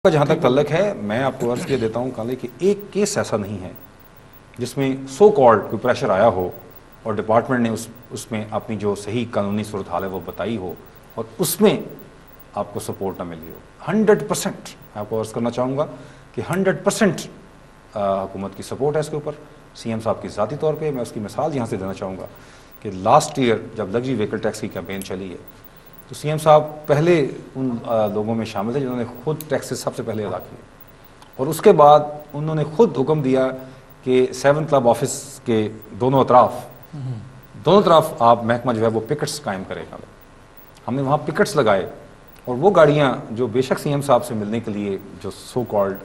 جہاں تک تعلق ہے میں آپ کو عرض کیا دیتا ہوں کالے کہ ایک کیس ایسا نہیں ہے جس میں سو کالڈ کوئی پریشر آیا ہو اور ڈپارٹمنٹ نے اس میں اپنی جو صحیح قانونی صورتحال ہے وہ بتائی ہو اور اس میں آپ کو سپورٹ نہ ملی ہو. 100% میں آپ کو عرض کرنا چاہوں گا کہ 100% حکومت کی سپورٹ ہے اس کے اوپر. سی ایم صاحب کی ذاتی طور پہ میں اس کی مثال یہاں سے دینا چاہوں گا کہ لاسٹ ایئر جب لگژری وہیکل ٹیکس کی کیمپین چلی ہے تو سی ایم صاحب پہلے ان لوگوں میں شامل تھے جنہوں نے خود ٹیکسز سب سے پہلے ادا کیے اور اس کے بعد انہوں نے خود حکم دیا کہ 7 کلب آفس کے دونوں طرف آپ محکمہ جو ہے وہ پکٹس قائم کرے گا. ہم نے وہاں پکٹس لگائے اور وہ گاڑیاں جو بے شک سی ایم صاحب سے ملنے کے لیے جو سو کالڈ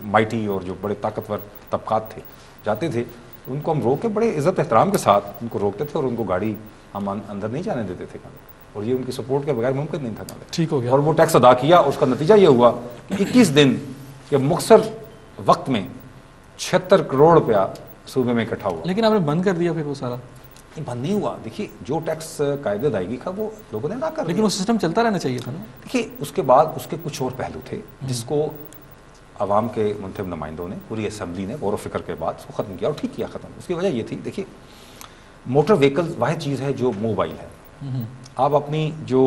مائٹی اور جو بڑے طاقتور طبقات تھے جاتے تھے ان کو ہم روک کے بڑے عزت احترام کے ساتھ ان کو روکتے تھے اور ان کو گاڑی ہم اندر نہیں جانے دیتے تھے اور یہ ان کی سپورٹ کے بغیر ممکن نہیں تھا. ٹھیک ہو گیا اور وہ ٹیکس ادا کیا. اس کا نتیجہ یہ ہوا کہ 21 دن کے مختصر وقت میں 76 کروڑ روپیہ صوبے میں اکٹھا ہوا. لیکن آپ نے بند کر دیا پھر وہ سارا. بند نہیں ہوا. دیکھیے جو ٹیکس قاعدے ادائیگی کا وہ لوگوں نے ادا کر دیا. لیکن وہ سسٹم چلتا رہنا چاہیے تھا نا. دیکھیے اس کے بعد اس کے کچھ اور پہلو تھے جس کو عوام کے منتخب نمائندوں نے پوری اسمبلی نے غور و فکر کے بعد اس کو ختم کیا اور ٹھیک کیا ختم. اس کی وجہ یہ تھی دیکھیے موٹر وہیکل واحد چیز ہے جو موبائل ہے. آپ اپنی جو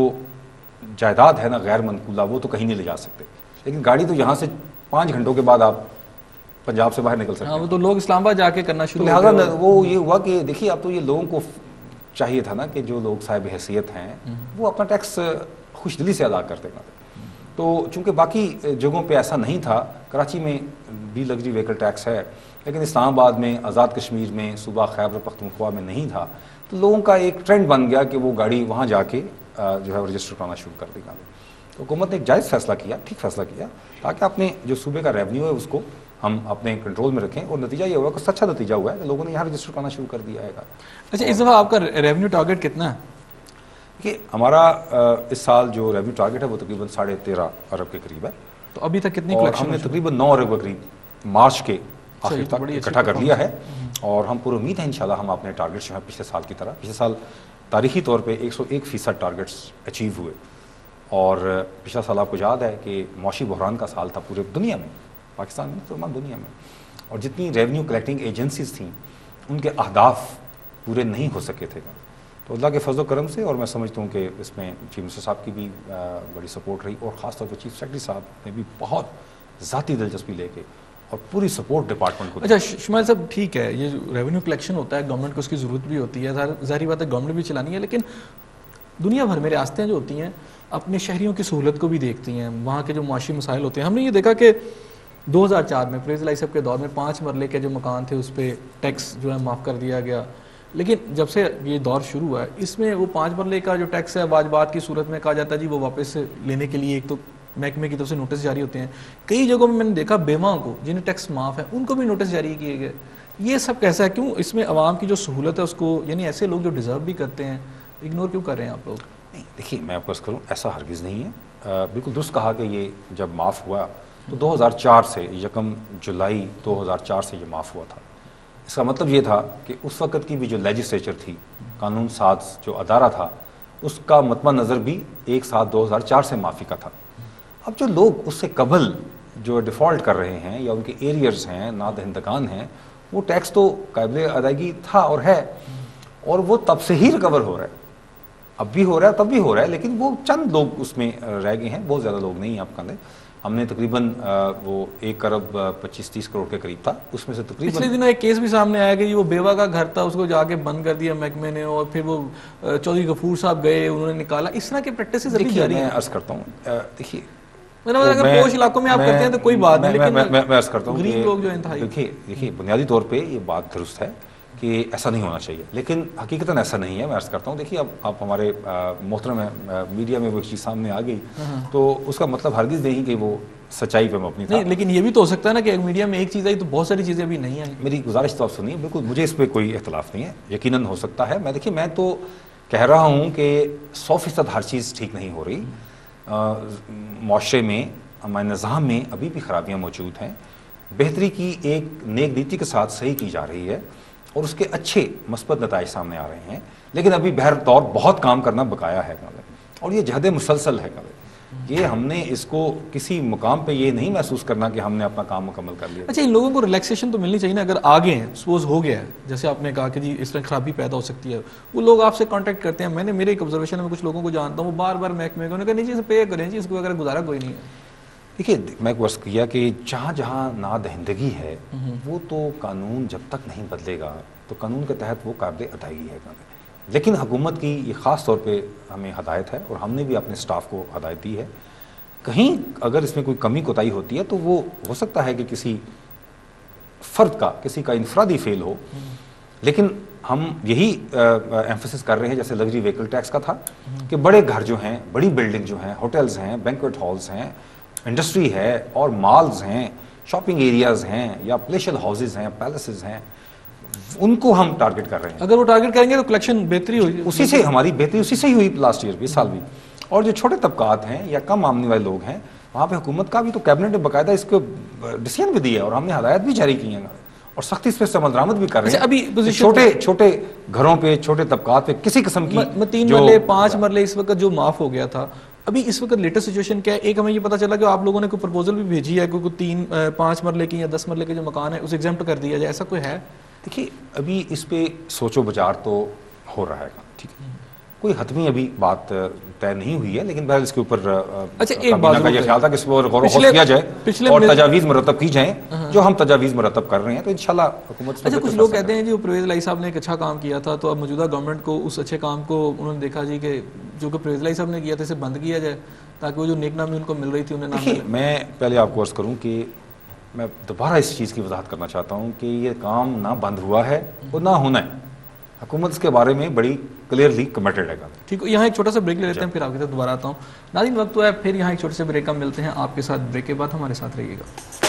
جائیداد ہے نا غیر منقولہ وہ تو کہیں نہیں لے جا سکتے لیکن گاڑی تو یہاں سے 5 گھنٹوں کے بعد آپ پنجاب سے باہر نکل سکتے ہیں. وہ تو لوگ اسلام آباد جا کے کرنا شروع لہٰذا وہ یہ ہوا کہ دیکھیے اب تو یہ لوگوں کو چاہیے تھا نا کہ جو لوگ صاحب حیثیت ہیں وہ اپنا ٹیکس خوش دلی سے ادا کر دیں. تو چونکہ باقی جگہوں پہ ایسا نہیں تھا, کراچی میں بھی لگژری وہیکل ٹیکس ہے لیکن اسلام آباد میں, آزاد کشمیر میں, صوبہ خیبر پختونخوا میں نہیں تھا, تو لوگوں کا ایک ٹرینڈ بن گیا کہ وہ گاڑی وہاں جا کے جو ہے رجسٹر کرانا شروع کر دیں. تو حکومت نے ایک جائز فیصلہ کیا, ٹھیک فیصلہ کیا تاکہ اپنے جو صوبے کا ریونیو ہے اس کو ہم اپنے کنٹرول میں رکھیں اور نتیجہ یہ ہوا کہ سچا نتیجہ ہوا ہے کہ لوگوں نے یہاں رجسٹر کرنا شروع کر دیا ہے. اچھا اس دفعہ آپ کا ریونیو ٹارگیٹ کتنا ہے؟ کہ ہمارا اس سال جو ریونیو ٹارگیٹ ہے وہ تقریباً 13.5 ارب کے قریب ہے. تو ابھی تک کتنی اور ہم نے تقریباً 9 ارب کے قریب مارچ کے آخر تک اکٹھا کر لیا ہے اور ہم پوری امید ہے انشاءاللہ ہم اپنے ٹارگیٹس جو ہیں پچھلے سال کی طرح, پچھلے سال تاریخی طور پہ 101% ٹارگیٹس اچیو ہوئے اور پچھلا سال آپ کو یاد ہے کہ معاشی بحران کا سال تھا پورے دنیا میں, پاکستان میں تمام دنیا میں, اور جتنی ریونیو کلیکٹنگ ایجنسیز تھیں ان کے اہداف پورے نہیں ہو سکے تھے. تو اللہ کے فضل و کرم سے, اور میں سمجھتا ہوں کہ اس میں چیف منسٹر صاحب کی بھی بڑی سپورٹ رہی اور خاص طور پہ چیف سیکرٹری صاحب نے بھی بہت ذاتی دلچسپی لے کے اور پوری سپورٹ ڈپارٹمنٹ کو. اچھا شمائل صاحب ٹھیک ہے, یہ ریونیو کلیکشن ہوتا ہے, گورنمنٹ کو اس کی ضرورت بھی ہوتی ہے, ظاہری بات ہے گورنمنٹ بھی چلانی ہے, لیکن دنیا بھر میں ریاستیں جو ہوتی ہیں اپنے شہریوں کی سہولت کو بھی دیکھتی ہیں, وہاں کے جو معاشی مسائل ہوتے ہیں. ہم نے یہ دیکھا کہ 2004 میں پریز لائی صاحب کے دور میں 5 مرلے کے جو مکان تھے اس پہ ٹیکس جو ہے معاف کر دیا گیا, لیکن جب سے یہ دور شروع ہوا ہے اس میں وہ 5 مرلے کا جو ٹیکس ہے واجبات کی صورت میں کہا جاتا ہے جی وہ واپس لینے کے لیے ایک تو محکمے کی طرف سے نوٹس جاری ہوتے ہیں. کئی جگہوں میں نے دیکھا بیواؤں کو جنہیں ٹیکس معاف ہے ان کو بھی نوٹس جاری کیے گئے. یہ سب کیسا ہے, کیوں اس میں عوام کی جو سہولت ہے اس کو, یعنی ایسے لوگ جو ڈیزرو بھی کرتے ہیں, اگنور کیوں کر رہے ہیں آپ لوگ؟ نہیں دیکھیے میں آپ کو عرض کروں ایسا ہرگز نہیں ہے. بالکل درست کہا کہ یہ جب معاف ہوا تو 2004 سے 1 جولائی 2004 سے یہ معاف ہوا تھا. اس کا مطلب یہ تھا کہ اس وقت کی بھی جو لیجسلیچر تھی, قانون ساز جو ادارہ تھا, اس کا مطمع نظر بھی 1/7/2004 سے معافی کا تھا. اب جو لوگ اس سے قبل جو ڈیفالٹ کر رہے ہیں یا ان کے ایریئرز ہیں, نادہندگان ہیں, وہ ٹیکس تو قابل ادائیگی تھا اور ہے اور وہ تب سے ہی ریکور ہو رہا ہے, اب بھی ہو رہا ہے تب بھی ہو رہا ہے, لیکن وہ چند لوگ اس میں رہ گئے ہیں, بہت زیادہ لوگ نہیں ہیں. آپ کہتے ہم نے تقریباً وہ 1 ارب 25-30 کروڑ کے قریب تھا, اس میں سے تقریباً پچھلے دنوں ایک کیس بھی سامنے آیا کہ وہ بیوہ کا گھر تھا اس کو جا کے بند کر دیا محکمے نے, اور پھر وہ چودھری غفور صاحب گئے انہوں نے نکالا. اس طرح کے پریکٹسز ابھی جاری ہیں. میں عرض کرتا ہوں دیکھیے اگر پوش علاقوں میں آپ کرتے ہیں تو کوئی بات نہیں, لیکن میں عرض کرتا ہوں غریب لوگ جو انتہائی دیکھیے بنیادی طور پہ یہ بات درست ہے کہ ایسا نہیں ہونا چاہیے, لیکن حقیقتاً ایسا نہیں ہے. میں عرض کرتا ہوں دیکھیے اب آپ ہمارے محترم میڈیا میں وہ چیز سامنے آ گئی تو اس کا مطلب ہرگز نہیں کہ وہ سچائی پہ مبنی تھا. لیکن یہ بھی تو ہو سکتا ہے نا کہ میڈیا میں ایک چیز آئی تو بہت ساری چیزیں ابھی نہیں آئیں. میری گزارش تو آپ سنیے, بالکل مجھے اس پہ کوئی اختلاف نہیں ہے, یقیناً ہو سکتا ہے. میں تو کہہ رہا ہوں کہ 100% ہر چیز ٹھیک نہیں ہو رہی. معاشرے میں ہمارے نظام میں ابھی بھی خرابیاں موجود ہیں. بہتری کی ایک نیک نیتی کے ساتھ صحیح کی جا رہی ہے اور اس کے اچھے مثبت نتائج سامنے آ رہے ہیں, لیکن ابھی بہر طور بہت کام کرنا بقایا ہے اور یہ جہد مسلسل ہے. کہ ہم نے اس کو کسی مقام پہ یہ نہیں محسوس کرنا کہ ہم نے اپنا کام مکمل کر لیا. اچھا ان لوگوں کو ریلیکسیشن تو ملنی چاہیے نا, اگر آگے ہیں سپوز ہو گیا ہے جیسے آپ نے کہا کہ جی اس طرح خرابی پیدا ہو سکتی ہے, وہ لوگ آپ سے کانٹیکٹ کرتے ہیں, میں نے میرے ایک آبزرویشن میں کچھ لوگوں کو جانتا ہوں وہ بار بار محکمے کو نہیں جی اسے پے کریں جی اس کو اگر گزارا کوئی نہیں ہے. دیکھیے میں کو عرض کیا کہ جہاں جہاں نادہندگی ہے وہ تو قانون جب تک نہیں بدلے گا تو قانون کے تحت وہ قابل ادائیگی ہے. لیکن حکومت کی یہ خاص طور پہ ہمیں ہدایت ہے اور ہم نے بھی اپنے سٹاف کو ہدایت دی ہے, کہیں اگر اس میں کوئی کمی کوتاہی ہوتی ہے تو وہ ہو سکتا ہے کہ کسی فرد کا کسی کا انفرادی فیل ہو, لیکن ہم یہی ایمفسس کر رہے ہیں جیسے لگژری وہیکل ٹیکس کا تھا کہ بڑے گھر جو ہیں, بڑی بلڈنگ جو ہیں, ہوٹلز ہیں, بینکویٹ ہالز ہیں, انڈسٹری ہے اور مالز ہیں, شاپنگ ایریاز ہیں یا پلیشل ہاؤسز ہیں, پیلسز ہیں, ان کو ہم ٹارگٹ کر رہے ہیں. اگر وہ ٹارگٹ کریں گے تو کلیکشن بہتری ہوئی, اسی سے ہماری بہتری اسی سے ہی ہوئی لاسٹ ایئر بھی, اس سال بھی. اور جو چھوٹے طبقات ہیں یا کم آمدنی والے لوگ ہیں وہاں پہ حکومت کا بھی تو کیبنٹ نے باقاعدہ اس کو ڈیسیژن بھی دیا ہے اور ہم نے ہدایت بھی جاری کی ہیں اور سختی سے عمل درآمد بھی کر رہے ہیں. ابھی چھوٹے گھروں پہ چھوٹے طبقات پہ کسی قسم کی 3 مرلے 5 مرلے اس وقت جو معاف ہو گیا تھا, ابھی اس وقت لیٹسٹ سچویشن کیا ہے؟ ایک ہمیں یہ پتا چلا کہ آپ لوگوں نے کوئی پرپوزل بھی بھیجی ہے, کوئی 3-5 مرلے کی یا 10 مرلے کے جو مکان ہے اسے ایگزمپٹ کر دیا جائے, ایسا کوئی ہے؟ دیکھیے ابھی اس پہ سوچ و بچار تو ہو رہا ہے, ٹھیک ہے, کوئی حتمی ابھی بات طے نہیں ہوئی ہے, لیکن بہرحال اس کے اوپر کابینہ کا یہ خیال تھا کہ اس پر غور و خوض کیا جائے اور تجاویز مرتب کی جائیں جو ہم تجاویز مرتب کر رہے ہیں تو انشاءاللہ حکومت. اچھا کچھ لوگ کہتے ہیں جی پرویز الہی صاحب نے ایک اچھا کام کیا تھا تو اب موجودہ گورنمنٹ کو اس اچھے کام کو انہوں نے دیکھا جی کہ جو کہ پرویز الہی صاحب نے کیا تھا اسے بند کیا جائے تاکہ وہ جو نیک نامی ان کو مل رہی تھی انہیں نہ ملے. میں پہلے آپ کو عرض کروں کہ میں دوبارہ اس چیز کی وضاحت کرنا چاہتا ہوں کہ یہ کام نہ بند ہوا ہے اور نہ ہونا ہے, حکومت اس کے بارے میں بڑی کلیئرلی کمیٹڈ ہے. ٹھیک ہے, یہاں ایک چھوٹا سا بریک لے لیتے ہیں پھر آپ کی طرف دوبارہ آتا ہوں. ناظرین وقت ہوا ہے پھر یہاں ایک چھوٹے سے بریک ہم ملتے ہیں آپ کے ساتھ, بریک کے بعد ہمارے ساتھ رہیے گا.